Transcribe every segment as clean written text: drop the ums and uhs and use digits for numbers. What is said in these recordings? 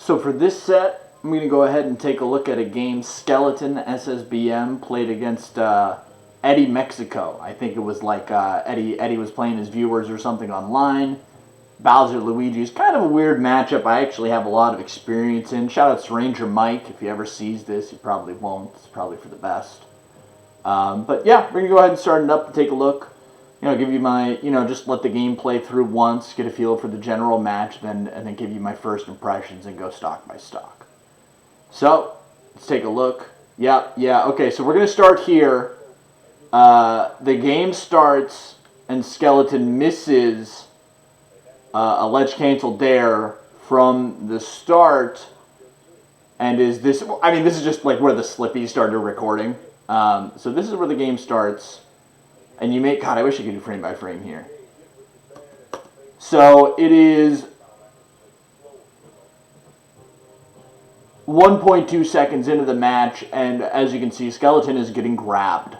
So for this set, I'm going to go ahead and take a look at a game Skeleton SSBM played against Eddie Mexico. I think it was like Eddie was playing his viewers or something online. Bowser Luigi is kind of a weird matchup I actually have a lot of experience in. Shout out to Ranger Mike. If he ever sees this, he probably won't. It's probably for the best. But yeah, we're going to go ahead and start it up and take a look. Give you my, just let the game play through once, get a feel for the general match, and then give you my first impressions and go stock by stock. So, let's take a look. Yeah, okay, so we're going to start here. The game starts, and Skeleton misses a ledge cancel dare from the start, and this is just like where the Slippy started recording. So this is where the game starts. And you make, God, I wish I could do frame by frame here. So it is 1.2 seconds into the match, and as you can see, Skeleton is getting grabbed.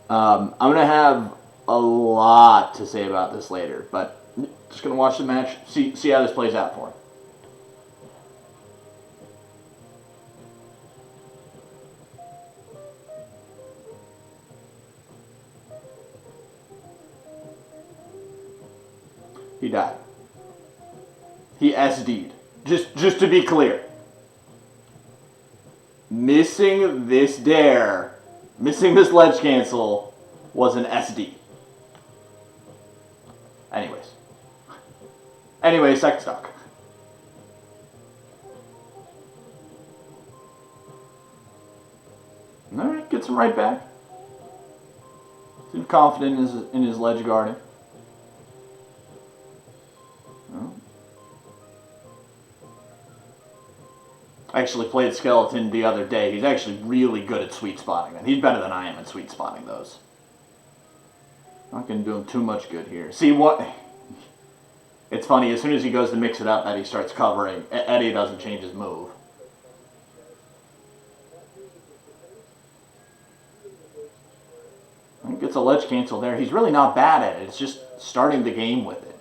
I'm going to have a lot to say about this later, but just going to watch the match, see how this plays out for him. He died. He SD'd. Just to be clear. Missing this dare, missing this ledge cancel, was an SD. Anyways, second stock. Alright, gets him right back. Seems confident in his ledge guarding. I actually played Skeleton the other day. He's actually really good at sweet spotting them. He's better than I am at sweet spotting those. Not going to do him too much good here. See what? It's funny, as soon as he goes to mix it up, Eddie starts covering. Eddie doesn't change his move. He gets a ledge cancel there. He's really not bad at it. It's just starting the game with it,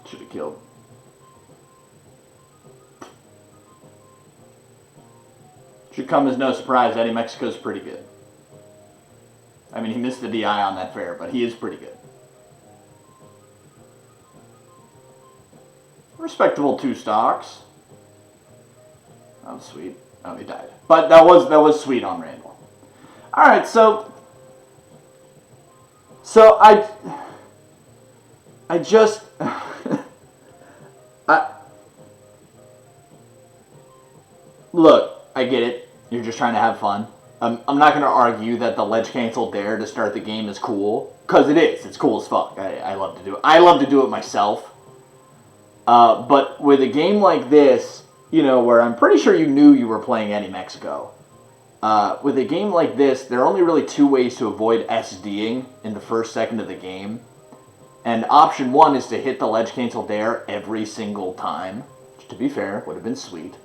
Should have killed. Should come as no surprise, Eddie Mexico's pretty good. I mean, he missed the DI on that fair, but he is pretty good. Respectable 2 stocks. That was sweet. Oh, he died. But that was sweet on Randall. Alright, so I just look, I get it. You're just trying to have fun. I'm not going to argue that the ledge cancel dare to start the game is cool, because it is. It's cool as fuck. I love to do it. I love to do it myself. But with a game like this, where I'm pretty sure you knew you were playing Eddie Mexico, with a game like this, there are only really 2 ways to avoid SDing in the first second of the game. And option 1 is to hit the ledge cancel dare every single time, which, to be fair, would have been sweet.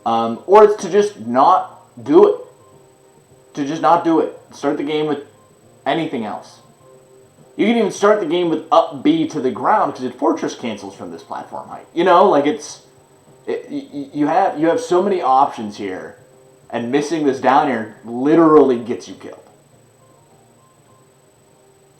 Or it's to just not do it. To just not do it. Start the game with anything else. You can even start the game with up B to the ground because it fortress cancels from this platform height. You have so many options here, and missing this down air literally gets you killed.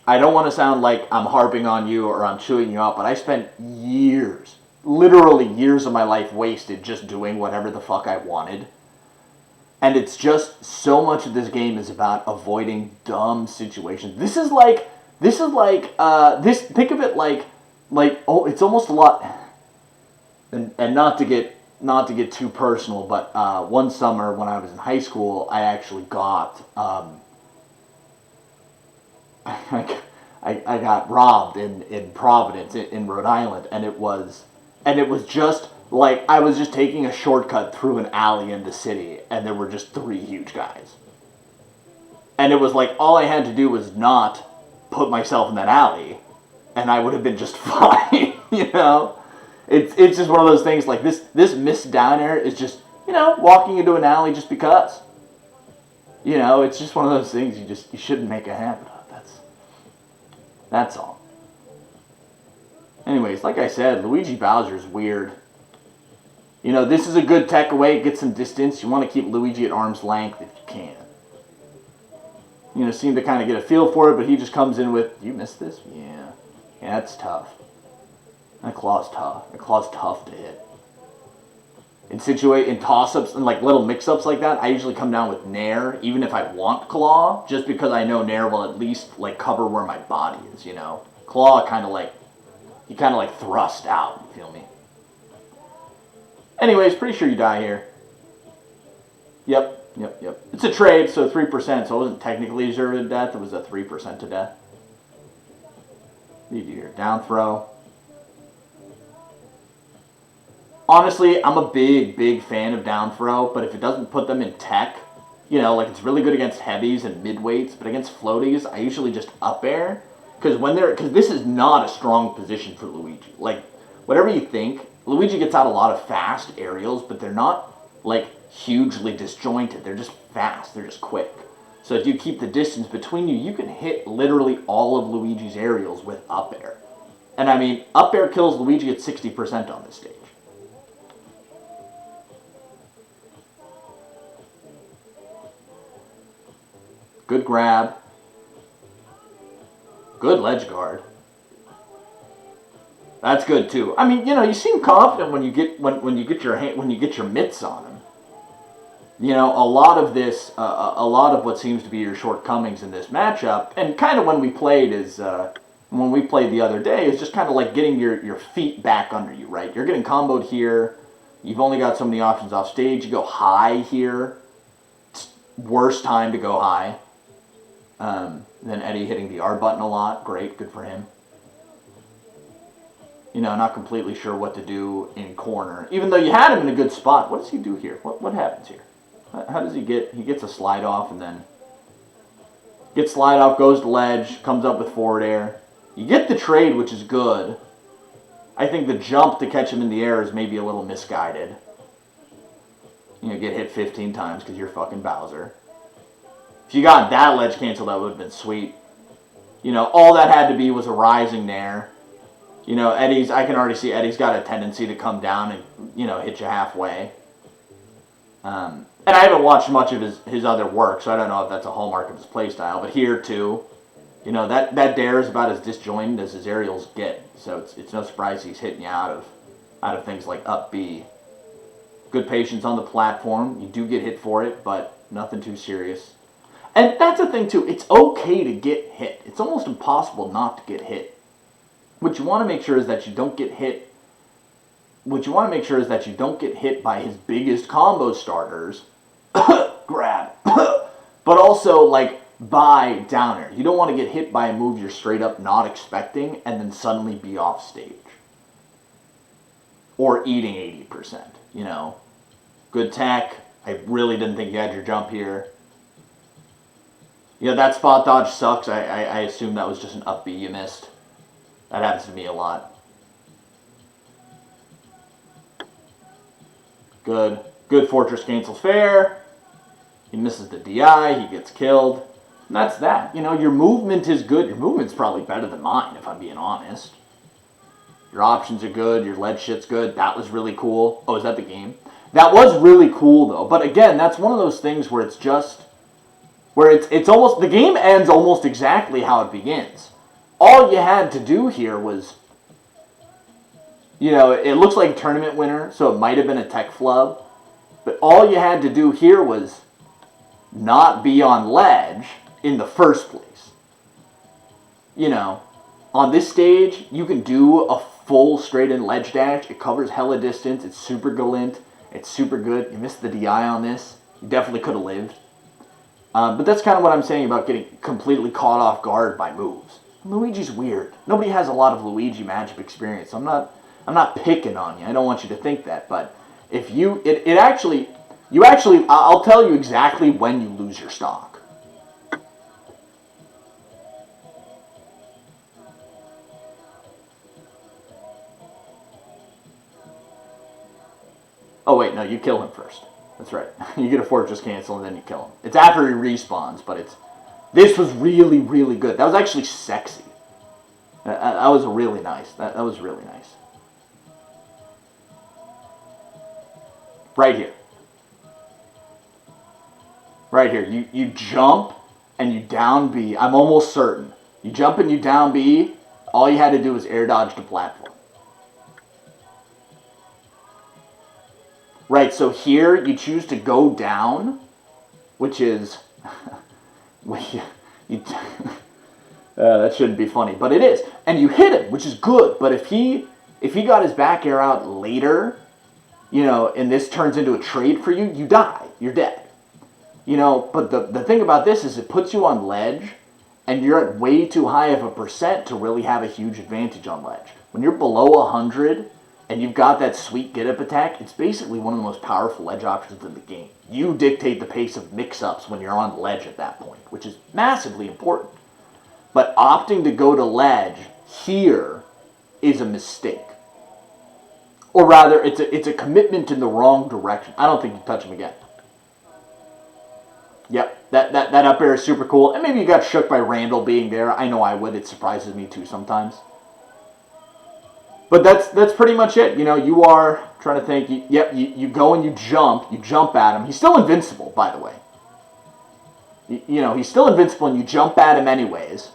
I don't want to sound like I'm harping on you or I'm chewing you out, but I spent years, literally years of my life wasted just doing whatever the fuck I wanted. And it's just so much of this game is about avoiding dumb situations. Think of it like it's almost a lot, and not to get too personal, but one summer when I was in high school, I actually got I got robbed in Providence in Rhode Island, and it was just like I was just taking a shortcut through an alley in the city, and there were just three huge guys. And it was like all I had to do was not put myself in that alley, and I would have been just fine. You know, it's just one of those things. Like this missed down air is just walking into an alley just because. It's just one of those things you shouldn't make a habit of. That's all. Anyways, like I said, Luigi Bowser's weird. This is a good tech away. Get some distance. You want to keep Luigi at arm's length if you can. Seem to kind of get a feel for it, but he just comes in with, you missed this? Yeah. Yeah, that's tough. That claw's tough. That claw's tough to hit. In toss-ups and like little mix-ups like that, I usually come down with Nair, even if I want Claw, just because I know Nair will at least like cover where my body is, Claw kind of like thrust out, you feel me? Anyways, pretty sure you die here. Yep. It's a trade, so 3%, so it wasn't technically 0 to death, it was a 3% to death. What do you do here? Down throw. Honestly, I'm a big fan of down throw, but if it doesn't put them in tech, like it's really good against heavies and mid-weights, but against floaties, I usually just up air, because this is not a strong position for Luigi. Like, whatever you think, Luigi gets out a lot of fast aerials, but they're not, like, hugely disjointed. They're just fast. They're just quick. So if you keep the distance between you, you can hit literally all of Luigi's aerials with up air. And I mean, up air kills Luigi at 60% on this stage. Good grab. Good ledge guard. That's good too. I mean, you seem confident when you get your mitts on him. A lot of this, a lot of what seems to be your shortcomings in this matchup, and kind of when we played the other day, is just kind of like getting your feet back under you, right? You're getting comboed here. You've only got so many options off stage. You go high here. It's worst time to go high. Then Eddie hitting the R button a lot. Great, good for him. Not completely sure what to do in corner. Even though you had him in a good spot. What does he do here? What happens here? How does he get... He gets a slide off and then... Gets slide off, goes to ledge, comes up with forward air. You get the trade, which is good. I think the jump to catch him in the air is maybe a little misguided. Get hit 15 times because you're fucking Bowser. If you got that ledge cancel, that would have been sweet. All that had to be was a rising Nair. I can already see Eddie's got a tendency to come down and, hit you halfway. And I haven't watched much of his other work, so I don't know if that's a hallmark of his playstyle. But here, too, that dare is about as disjointed as his aerials get. So it's no surprise he's hitting you out of things like up B. Good patience on the platform. You do get hit for it, but nothing too serious. And that's the thing, too. It's okay to get hit. It's almost impossible not to get hit. What you want to make sure is that you don't get hit. What you want to make sure is that you don't get hit by his biggest combo starters, grab, but also like by down air. You don't want to get hit by a move you're straight up not expecting and then suddenly be off stage or eating 80%. Good tech. I really didn't think you had your jump here. That spot dodge sucks. I assume that was just an up B you missed. That happens to me a lot. Good. Good fortress cancels fair. He misses the DI. He gets killed. And that's that. Your movement is good. Your movement's probably better than mine, if I'm being honest. Your options are good. Your ledge shit's good. That was really cool. Oh, is that the game? That was really cool, though. But again, that's one of those things where it's just... Where it's almost... The game ends almost exactly how it begins. All you had to do here was... it looks like a tournament winner, so it might have been a tech flub. But all you had to do here was not be on ledge in the first place. On this stage, you can do a full straight-in ledge dash. It covers hella distance. It's super gallant. It's super good. You missed the DI on this. You definitely could have lived. But that's kind of what I'm saying about getting completely caught off guard by moves. Luigi's weird. Nobody has a lot of Luigi matchup experience. I'm not picking on you. I don't want you to think that. But if I'll tell you exactly when you lose your stock. Oh wait, no, you kill him first. That's right. You get a fortress cancel and then you kill him. It's after he respawns, but this was really, really good. That was actually sexy. That was really nice. That was really nice. Right here. Right here. You jump and you down B. I'm almost certain. You jump and you down B. All you had to do was air dodge the platform. Right, so here you choose to go down, which is... that shouldn't be funny, but it is. And you hit him, which is good. But if he got his back air out later, and this turns into a trade for you, you die. You're dead. But the thing about this is it puts you on ledge, and you're at way too high of a percent to really have a huge advantage on ledge. When you're below 100... and you've got that sweet get-up attack, it's basically one of the most powerful ledge options in the game. You dictate the pace of mix-ups when you're on ledge at that point, which is massively important. But opting to go to ledge here is a mistake. Or rather, it's a commitment in the wrong direction. I don't think you touch him again. Yep, that up air is super cool. And maybe you got shook by Randall being there. I know I would. It surprises me too sometimes. But that's pretty much it. You are trying to think. You go and you jump at him. He's still invincible, by the way. He's still invincible, and you jump at him anyways.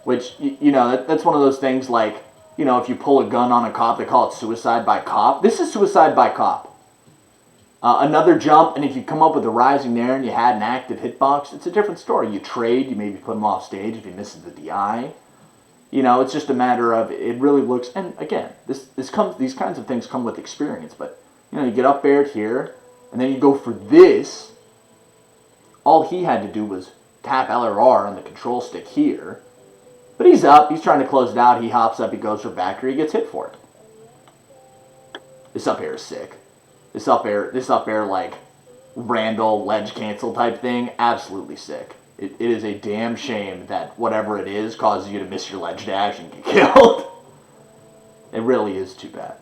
Which that's one of those things like if you pull a gun on a cop, they call it suicide by cop. This is suicide by cop. Another jump, and if you come up with a rising there and you had an active hitbox, it's a different story. You trade. You maybe put him off stage if he misses the DI. It's just a matter of it really looks, and again, these kinds of things come with experience. But you get up aired here, and then you go for this. All he had to do was tap L or R on the control stick here, but he's up. He's trying to close it out. He hops up. He goes for back air. He gets hit for it. This up air is sick. This up air like Randall ledge cancel type thing, absolutely sick. It is a damn shame that whatever it is causes you to miss your ledge dash and get killed. It really is too bad.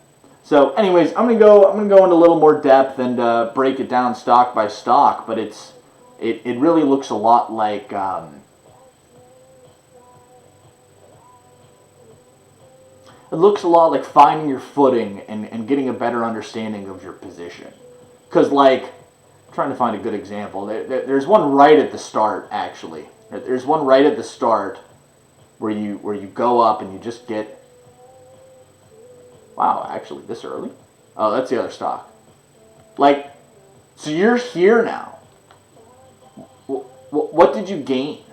So, anyways, I'm gonna go into a little more depth and break it down stock by stock. But it really looks a lot like finding your footing and getting a better understanding of your position. Because trying to find a good example. There's one right at the start, actually. There's one right at the start where you go up and you just get... Wow, actually, this early? Oh, that's the other stock. So you're here now. What did you gain?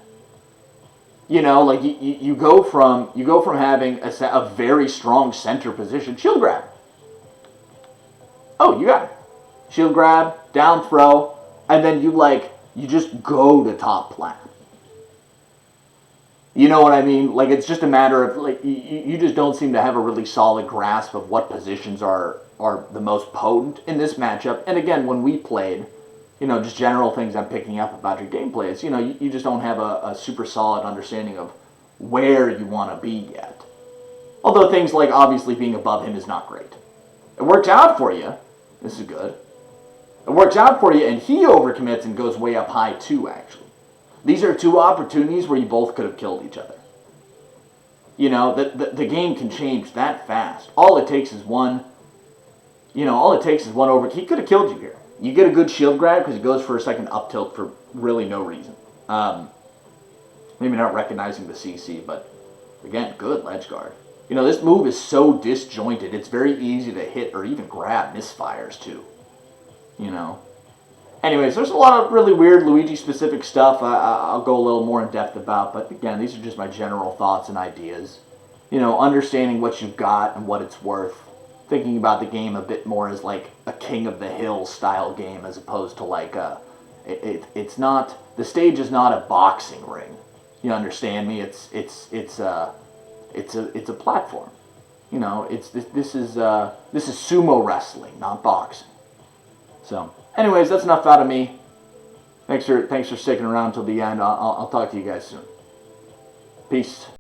You go from having a very strong center position. Shield grab. Oh, you got it. Shield grab, down throw, and then you just go to top plat. You know what I mean? It's just a matter of you just don't seem to have a really solid grasp of what positions are the most potent in this matchup. And again, when we played, just general things I'm picking up about your gameplay is you just don't have a super solid understanding of where you want to be yet. Although things like obviously being above him is not great. It works out for you. This is good. It works out for you, and he overcommits and goes way up high too, actually. These are two opportunities where you both could have killed each other. The game can change that fast. All it takes is one over. He could have killed you here. You get a good shield grab because he goes for a second up tilt for really no reason. Maybe not recognizing the CC, but again, good ledge guard. This move is so disjointed, it's very easy to hit or even grab misfires too. Anyways, there's a lot of really weird Luigi-specific stuff I'll go a little more in depth about, but again, these are just my general thoughts and ideas. Understanding what you've got and what it's worth. Thinking about the game a bit more as a King of the Hill style game as opposed to It's not, the stage is not a boxing ring. You understand me? It's a platform. You know, this is sumo wrestling, not boxing. So, anyways, that's enough out of me. Thanks for sticking around till the end. I'll talk to you guys soon. Peace.